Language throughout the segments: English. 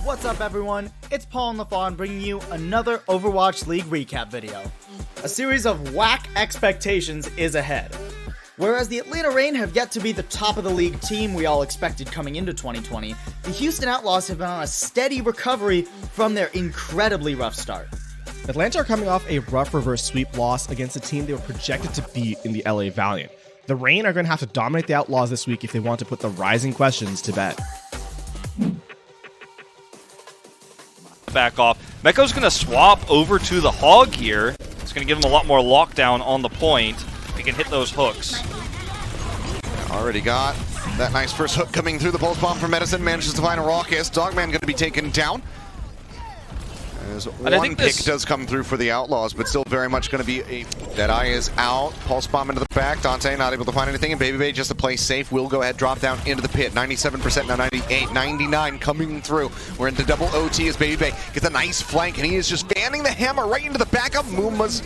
What's up everyone, it's Paul and lafon bringing you another Overwatch League recap video. A series of whack expectations is ahead. Whereas the Atlanta Reign have yet to be the top of the league team we all expected coming into 2020, the Houston Outlaws have been on a steady recovery from their incredibly rough start. Atlanta are coming off a rough reverse sweep loss against a team they were projected to beat in the LA Valiant. The Reign are going to have to dominate the Outlaws this week if they want to put the rising questions to bed. Back off. Meko's going to swap over to the Hog here. It's going to give him a lot more lockdown on the point. He can hit those hooks. Already got that nice first hook coming through. The pulse bomb from Edison manages to find a Raucous. Dogman going to be taken down. As one pick does come through for the Outlaws, but still very much going to be a... Deadeye is out. Pulse bomb into the back. Dante not able to find anything. And Baby Bay, just to play safe, will go ahead, drop down into the pit. 97%, now 98, 99 coming through. We're into double OT as Baby Bay gets a nice flank, and he is just fanning the hammer right into the back of Muma's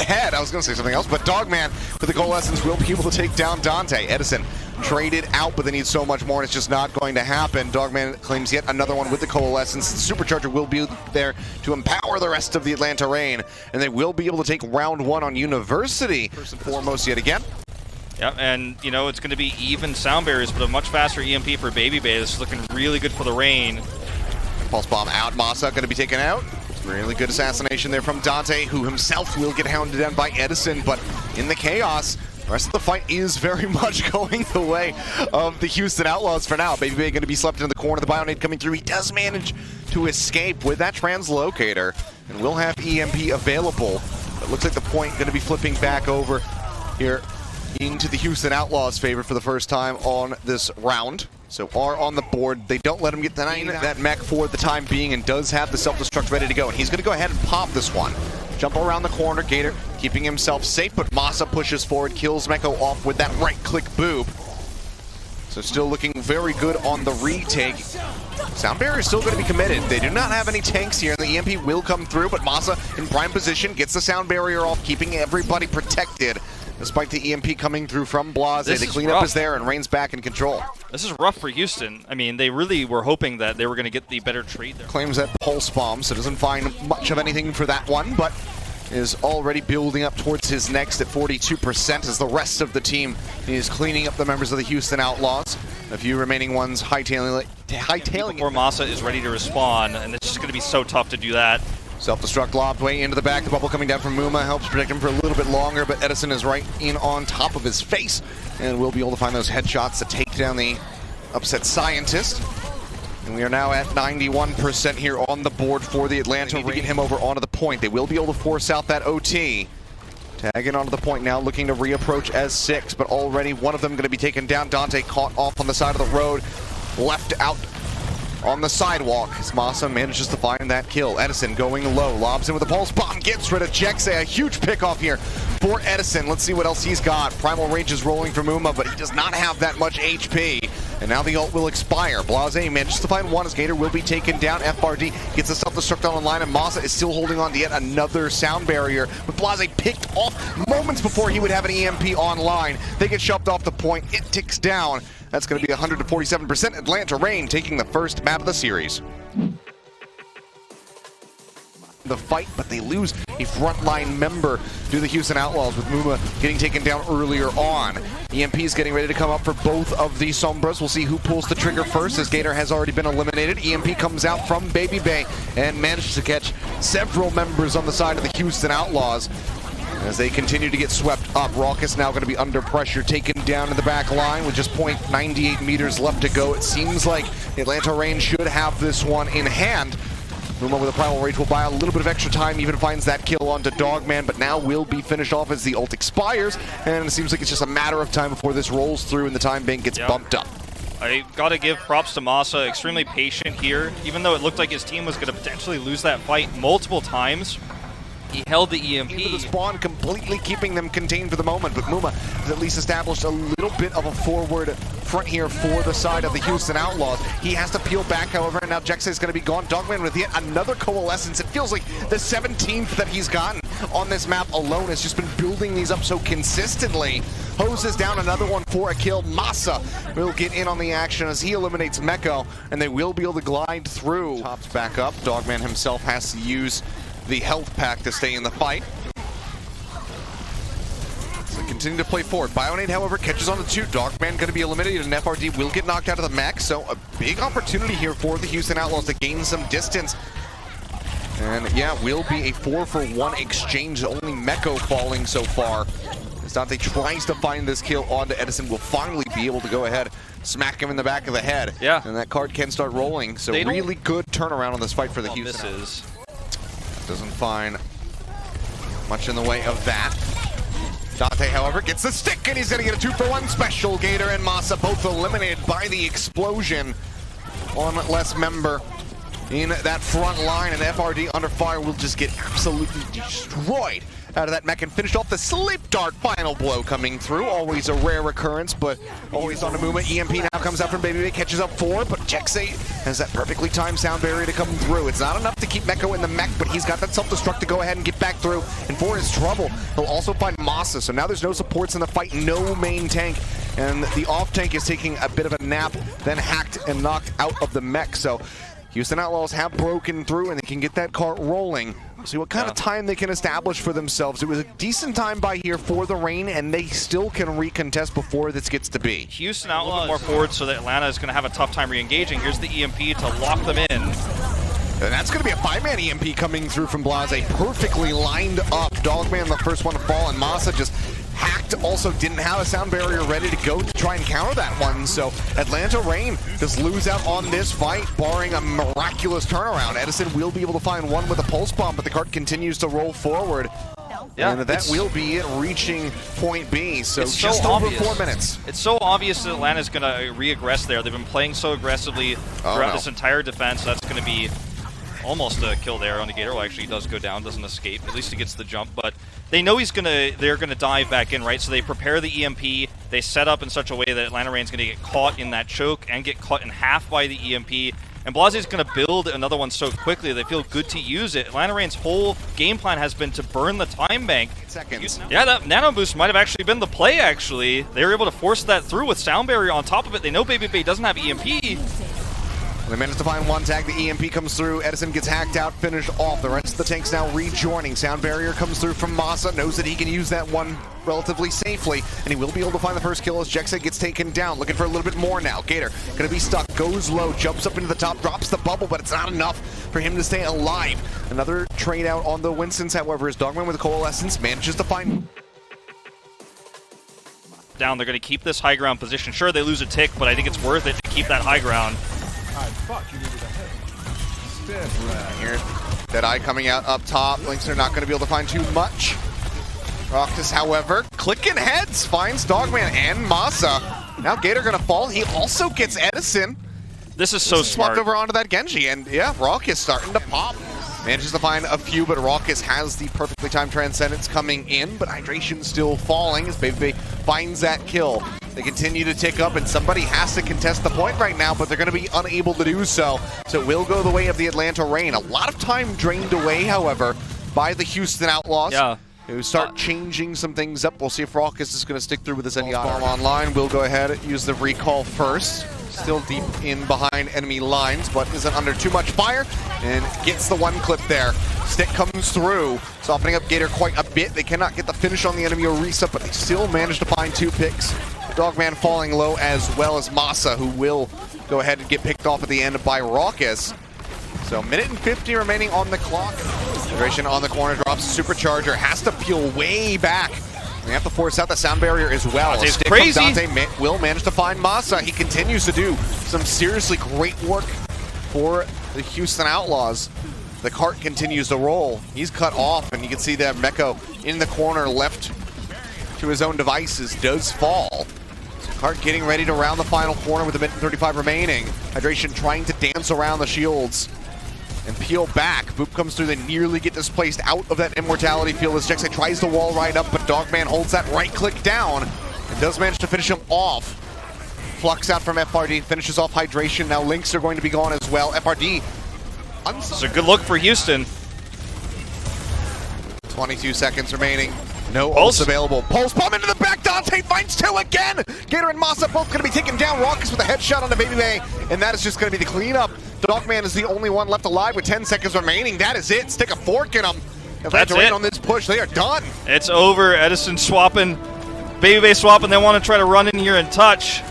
head. I was going to say something else, but Dogman with the Coalescence will be able to take down Dante. Edison traded out, but they need so much more, and it's just not going to happen. Dogman claims yet another one with the Coalescence. The Supercharger will be there to empower the rest of the Atlanta Reign, and they will be able to take round one on University, first and foremost yet again. Yeah, and you know, it's going to be even sound barriers, but a much faster EMP for Baby Bay. This is looking really good for the Reign. Pulse bomb out. Masa going to be taken out. Really good assassination there from Dante, who himself will get hounded down by Edison, but in the chaos, the rest of the fight is very much going the way of the Houston Outlaws for now. Baby Bay going to be slept into the corner. The Bionade coming through. He does manage to escape with that translocator, and will have EMP available. It looks like the point going to be flipping back over here into the Houston Outlaws' favor for the first time on this round. So are on the board. They don't let him get that mech for the time being, and does have the self-destruct ready to go. And he's going to go ahead and pop this one. Jump around the corner, Gator keeping himself safe, but Masa pushes forward, kills Meko off with that right-click boob. So still looking very good on the retake. Sound barrier is still going to be committed. They do not have any tanks here, and the EMP will come through, but Masa in prime position gets the sound barrier off, keeping everybody protected. Despite the EMP coming through from Blase, the cleanup is there and Reign's back in control. This is rough for Houston. I mean, they really were hoping that they were going to get the better trade there. Claims that pulse bomb, so doesn't find much of anything for that one, but is already building up towards his next at 42% as the rest of the team is cleaning up the members of the Houston Outlaws. A few remaining ones hightailing before Masa is ready to respawn, and it's just going to be so tough to do that. Self-destruct lobbed way into the back. The bubble coming down from Muma helps protect him for a little bit longer, but Edison is right in on top of his face, and will be able to find those headshots to take down the upset scientist. And we are now at 91% here on the board for the Atlanta Reign to get him over onto the point. They will be able to force out that OT. Tagging onto the point now, looking to reapproach as 6, but already one of them going to be taken down. Dante caught off on the side of the road, left out on the sidewalk as Masa manages to find that kill. Edison going low, lobs in with a pulse bomb, gets rid of Jexe. A huge pickoff here for Edison. Let's see what else he's got. Primal Rage is rolling from Uma, but he does not have that much HP. And now the ult will expire. Blase manages to find one as Gator will be taken down. FRD gets the self-destruct online, and Masa is still holding on to yet another sound barrier, with Blase picked off moments before he would have an EMP online. They get shoved off the point. It ticks down. That's going to be 147%. Atlanta Reign taking the first map of the series. The fight, but they lose a frontline member to the Houston Outlaws, with Muma getting taken down earlier on. EMP is getting ready to come up for both of the Sombras. We'll see who pulls the trigger first, as Gator has already been eliminated. EMP comes out from Baby Bay and manages to catch several members on the side of the Houston Outlaws as they continue to get swept up. Raucous now going to be under pressure, taken down in the back line with just 0.98 meters left to go. It seems like the Atlanta Reign should have this one in hand. Muma with a Primal Rage will buy a little bit of extra time, even finds that kill onto Dogman, but now will be finished off as the ult expires, and it seems like it's just a matter of time before this rolls through and the time bank gets bumped up. I gotta give props to Masa, extremely patient here. Even though it looked like his team was gonna potentially lose that fight multiple times, he held the EMP. Into the spawn, completely keeping them contained for the moment, but Muma has at least established a little bit of a forward front here for the side of the Houston Outlaws. He has to peel back, however, and now Jexe is going to be gone. Dogman with yet another Coalescence. It feels like the 17th that he's gotten on this map alone has just been building these up so consistently. Hoses down another one for a kill. Masa will get in on the action as he eliminates Meko, and they will be able to glide through. Tops back up. Dogman himself has to use the health pack to stay in the fight. So continue to play forward. Bionade, however, catches on the 2. Dogman going to be eliminated, and FRD will get knocked out of the mech. So a big opportunity here for the Houston Outlaws to gain some distance. And yeah, will be a 4-for-1 exchange. Only Meko falling so far. As Dante tries to find this kill onto Edison, will finally be able to go ahead, smack him in the back of the head. Yeah. And that card can start rolling. So really good turnaround on this fight for the Houston. Doesn't find much in the way of that. Dante, however, gets the stick, and he's going to get a 2-for-1 special. Gator and Masa both eliminated by the explosion. One less member in that front line, and FRD under fire will just get absolutely destroyed out of that mech and finished off the sleep dart. Final blow coming through. Always a rare occurrence, but always on the movement. EMP now comes out from Baby, catches up 4, but Jexay has that perfectly timed sound barrier to come through. It's not enough to keep Meko in the mech, but he's got that self-destruct to go ahead and get back through. And for his trouble, he'll also find Masa. So now there's no supports in the fight, no main tank. And the off tank is taking a bit of a nap, then hacked and knocked out of the mech. So Houston Outlaws have broken through, and they can get that cart rolling. See what kind of time they can establish for themselves. It was a decent time by here for the Reign, and they still can recontest before this gets to be. Houston Outlaws more forward, so that Atlanta is going to have a tough time re-engaging. Here's the EMP to lock them in. And that's going to be a 5-man EMP coming through from Blase. Perfectly lined up. Dogman the first one to fall, and Masa just hacked. Also didn't have a sound barrier ready to go to try and counter that one. So Atlanta Reign just lose out on this fight, barring a miraculous turnaround. Edison will be able to find one with a pulse bomb, but the card continues to roll forward. Yeah, and that will be it reaching point B. So just over 4 minutes. It's so obvious that Atlanta's going to re-aggress there. They've been playing so aggressively throughout this entire defense. That's going to be almost a kill there on the Gator. Well, actually, he does go down, doesn't escape. At least he gets the jump, but they know they're gonna dive back in, right? So they prepare the EMP. They set up in such a way that Atlanta Reign's gonna get caught in that choke and get cut in half by the EMP. And Blase's gonna build another one so quickly they feel good to use it. Atlanta Reign's whole game plan has been to burn the time bank. Seconds. Yeah, that nano boost might have actually been the play. Actually, they were able to force that through with sound barrier on top of it. They know Baby Bay doesn't have EMP. They managed to find one tag. The EMP comes through. Edison gets hacked out, finished off. The rest of the tanks now rejoining. Sound barrier comes through from Masa. Knows that he can use that one relatively safely, and he will be able to find the first kill as Jexay gets taken down. Looking for a little bit more now. Gator gonna be stuck. Goes low. Jumps up into the top. Drops the bubble, but it's not enough for him to stay alive. Another trade out on the Winstons, however, is Dogman with a Coalescence manages to find down. They're going to keep this high ground position. Sure, they lose a tick, but I think it's worth it to keep that high ground. Here, Deadeye coming out up top. Lynx are not going to be able to find too much. Rockus, however, clicking heads, finds Dogman and Masa. Now Gator going to fall. He also gets Edison. This is so smart. Swapped over onto that Genji, and yeah, Rockus starting to pop. Manages to find a few, but Rockus has the perfectly timed Transcendence coming in, but Hydration still falling as Baby finds that kill. They continue to tick up, and somebody has to contest the point right now, but they're going to be unable to do so. So it will go the way of the Atlanta Reign. A lot of time drained away, however, by the Houston Outlaws. Yeah. Who start changing some things up. We'll see if Rockus is going to stick through with this bomb online. We'll go ahead and use the recall first. Still deep in behind enemy lines, but isn't under too much fire, and gets the one clip there. Stick comes through, softening up Gator quite a bit. They cannot get the finish on the enemy Orisa, but they still manage to find 2 picks. Dogman falling low, as well as Masa, who will go ahead and get picked off at the end by Rockus. So 1:50 remaining on the clock. Hydration on the corner, drops Supercharger, has to peel way back. They have to force out the sound barrier as well. It's crazy. Dante will manage to find Masa. He continues to do some seriously great work for the Houston Outlaws. The cart continues to roll. He's cut off, and you can see that Meko in the corner, left to his own devices, does fall. So cart getting ready to round the final corner with a minute and 35 remaining. Hydration trying to dance around the shields and peel back. Boop comes through, they nearly get displaced out of that immortality field as Jexay tries to wall right up, but Dogman holds that right click down and does manage to finish him off. Flux out from FRD, finishes off Hydration. Now Lynx are going to be gone as well. FRD. It's a good look for Houston. 22 seconds remaining. No ults available. Pulse bomb into the back. Dante finds two again. Gator and Masa both going to be taken down. Raucus with a headshot on the Baby Bay, and that is just going to be the cleanup. Dogman is the only one left alive with 10 seconds remaining. That is it. Stick a fork in them. Atlanta Rain on this push. They are done. It's over. Edison swapping, Baby Bay swapping. They want to try to run in here and touch.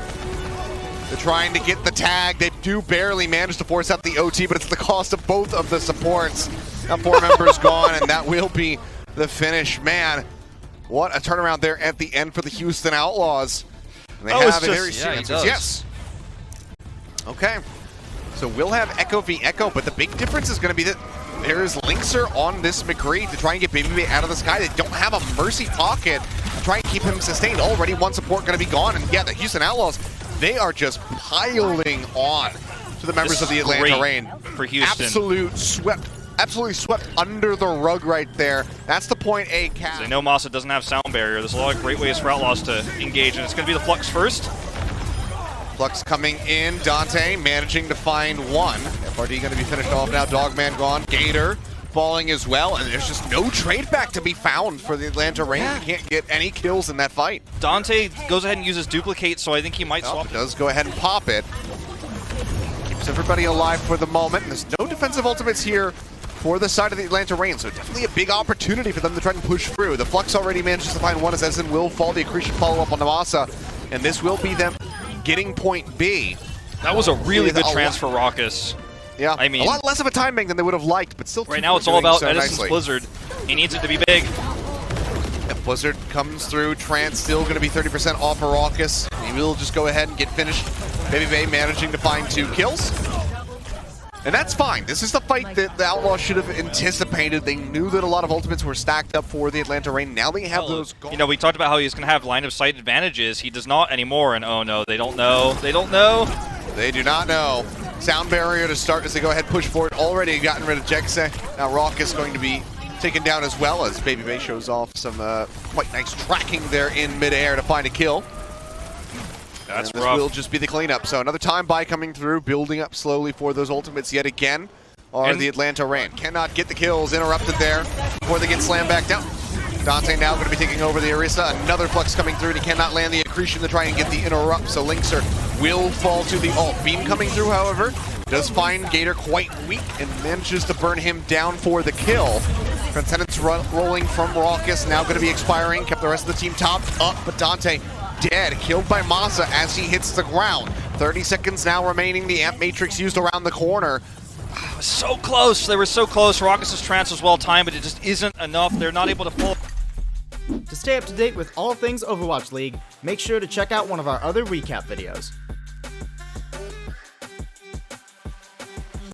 They're trying to get the tag. They do barely manage to force out the OT, but it's the cost of both of the supports. Now 4 members gone, and that will be the finish. Man, what a turnaround there at the end for the Houston Outlaws. And they have a very serious. Yes. Okay. So we'll have Echo v Echo, but the big difference is going to be that there's Linkser on this McCree to try and get Baby Bay out of the sky. They don't have a Mercy pocket to try and keep him sustained. Already one support going to be gone, and yeah, the Houston Outlaws, they are just piling on to the members of the Atlanta Rain. For Houston. Absolutely swept under the rug right there. That's the point A cap. They know Masa doesn't have sound barrier. There's a lot of great ways for Outlaws to engage, and it's going to be the Flux first. Flux coming in. Dante managing to find one. FRD going to be finished off now. Dogman gone. Gator falling as well, and there's just no trade back to be found for the Atlanta Rain. You can't get any kills in that fight. Dante goes ahead and uses duplicate, so I think he might swap. Does go ahead and pop it. Keeps everybody alive for the moment. And there's no defensive ultimates here for the side of the Atlanta Rain, so definitely a big opportunity for them to try and push through. The Flux already manages to find one as Edison will fall. The Accretion follow up on Namasa, and this will be them getting point B. That was a really good transfer, Raucus. Yeah, I mean, a lot less of a timing than they would have liked, but still. Right now it's all about Edison's Blizzard. He needs it to be big. If Blizzard comes through, Trance still going to be 30% off of Raucus. He will just go ahead and get finished. Baby Bay managing to find 2 kills. And that's fine. This is the fight that the Outlaws should have anticipated. They knew that a lot of ultimates were stacked up for the Atlanta Rain. Now they have those gone. You know, we talked about how he's going to have line of sight advantages. He does not anymore, and oh no, they don't know. They don't know. They do not know. Sound barrier to start as they go ahead and push forward. Already gotten rid of Jekse. Now Raucus going to be taken down as well as Baby Bay shows off some quite nice tracking there in midair to find a kill. That's rough. This will just be the cleanup. So another time buy coming through, building up slowly for those ultimates yet again are the Atlanta Rain. Cannot get the kills, interrupted there before they get slammed back down. Dante now going to be taking over the Orisa. Another Flux coming through, and he cannot land the Accretion to try and get the interrupt, so Linkser will fall to the ult. Beam coming through, however, does find Gator quite weak and manages to burn him down for the kill. Transcendence rolling from Raucus, now going to be expiring. Kept the rest of the team topped up, but Dante dead, killed by Masa as he hits the ground. 30 seconds now remaining. The Amp Matrix used around the corner. So close. They were so close. Raucus' trance was well timed, but it just isn't enough. They're not able to pull. To stay up to date with all things Overwatch League, make sure to check out one of our other recap videos.